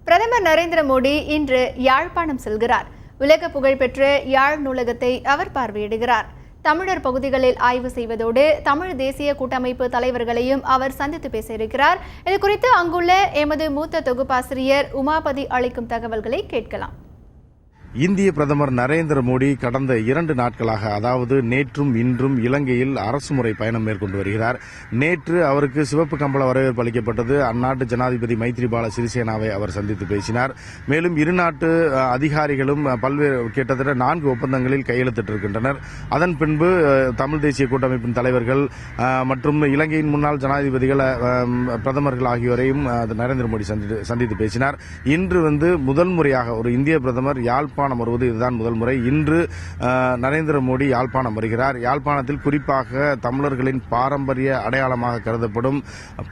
பிரதமர் நரேந்திர மோடி இன்று யாழ்ப்பாணம் செல்கிறார். உலக புகழ்பெற்ற யாழ் நூலகத்தை அவர் பார்வையிடுகிறார். தமிழர் பகுதிகளில் ஆய்வு செய்வதோடு தமிழ் தேசிய கூட்டமைப்பு தலைவர்களையும் அவர் சந்தித்து பேச இருக்கிறார். இதுகுறித்து அங்குள்ள எமது மூத்த தொகுப்பாசிரியர் உமாபதி அளிக்கும் தகவல்களை கேட்கலாம். இந்திய பிரதமர் நரேந்திர மோடி கடந்த 2 நாட்களாக, அதாவது நேற்றும் இன்றும் இலங்கையில் அரசுமுறை பயணம் மேற்கொண்டு வருகிறார். நேற்று அவருக்கு சிவப்பு கம்பள வரவேற்பு அளிக்கப்பட்டது. அந்நாட்டு ஜனாதிபதி மைத்ரிபால சிறிசேனாவை அவர் சந்தித்து பேசினார். மேலும் இரு நாட்டு அதிகாரிகளும் பல்வேறு கிட்டத்தட்ட 4 ஒப்பந்தங்களில் கையெழுத்திட்டிருக்கின்றனர். அதன் பின்பு தமிழ் தேசிய கூட்டமைப்பின் தலைவர்கள் மற்றும் இலங்கையின் முன்னாள் ஜனாதிபதிகள், பிரதமர்கள் ஆகியோரையும் நரேந்திர மோடி சந்தித்து பேசினார். இன்று முதல் முறையாக ஒரு இந்திய பிரதமர் யாழ்ப்பாணம் வருவது இதுதான் முதல் முறை. இன்று நரேந்திர மோடி யாழ்ப்பாணம் வருகிறார். யாழ்ப்பாணத்தில் குறிப்பாக தமிழர்களின் பாரம்பரிய அடையாளமாக கருதப்படும்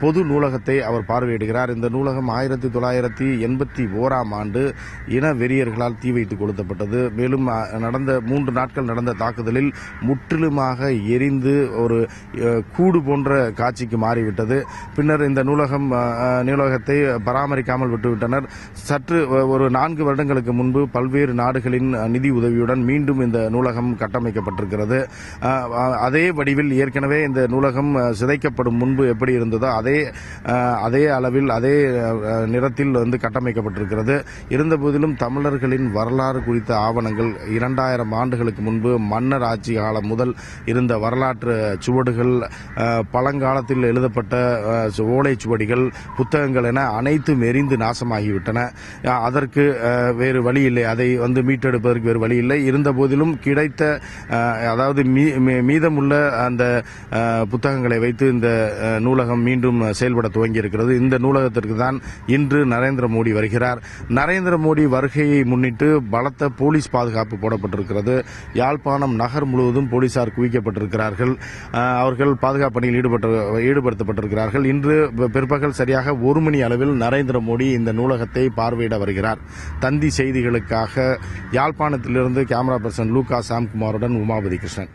பொது நூலகத்தை அவர் பார்வையிடுகிறார். இந்த நூலகம் 1981ஆம் ஆண்டு இன வெறியர்களால் தீ வைத்து கொளுத்தப்பட்டது. மேலும் 3 நாட்கள் நடந்த தாக்குதலில் முற்றிலுமாக எரிந்து ஒரு கூடு போன்ற காட்சிக்கு மாறிவிட்டது. பின்னர் இந்த நூலகத்தை பராமரிக்காமல் விட்டுவிட்டனர். சற்று ஒரு 4 வருடங்களுக்கு முன்பு பல்வேறு நாடுகளின் நிதி உதவியுடன் மீண்டும் இந்த நூலகம் கட்டமைக்கப்பட்டிருக்கிறது. அதே வடிவில் ஏற்கனவே இந்த நூலகம் சிதைக்கப்படும் முன்பு எப்படி இருந்ததோ அதே அளவில் அதே நிறத்தில் கட்டமைக்கப்பட்டிருக்கிறது. இருந்தபோதிலும் தமிழர்களின் வரலாறு குறித்த ஆவணங்கள் 2000 ஆண்டுகளுக்கு முன்பு மன்னர் ஆட்சி காலம் முதல் இருந்த வரலாற்று சுவடுகள், பழங்காலத்தில் எழுதப்பட்ட ஓலைச்சுவடிகள், புத்தகங்கள் என அனைத்தும் எரிந்து நாசமாகிவிட்டன. அதற்கு வேறு வழி இல்லை, அதை மீட்டெடுப்பதற்கு வேறு வழி இல்லை. இருந்த போதிலும் கிடைத்த, அதாவது மீதமுள்ள அந்த புத்தகங்களை வைத்து இந்த நூலகம் மீண்டும் செயல்பட துவங்கி இருக்கிறது. இந்த நூலகத்திற்கு தான் இன்று நரேந்திர மோடி வருகிறார். நரேந்திர மோடி வருகையை முன்னிட்டு பலத்த போலீஸ் பாதுகாப்பு போடப்பட்டிருக்கிறது. யாழ்ப்பாணம் நகர் முழுவதும் போலீசார் குவிக்கப்பட்டிருக்கிறார்கள். அவர்கள் பாதுகாப்பு பணியில் ஈடுபடுத்தப்பட்டிருக்கிறார்கள். இன்று பிற்பகல் சரியாக 1 மணி அளவில் நரேந்திர மோடி இந்த நூலகத்தை பார்வையிட வருகிறார். தந்தி செய்திகளுக்காக யாழ்ப்பாணத்திலிருந்து கேமரா பர்சன் லூகா சாம்குமாருடன் உமாபதி கிருஷ்ணன்.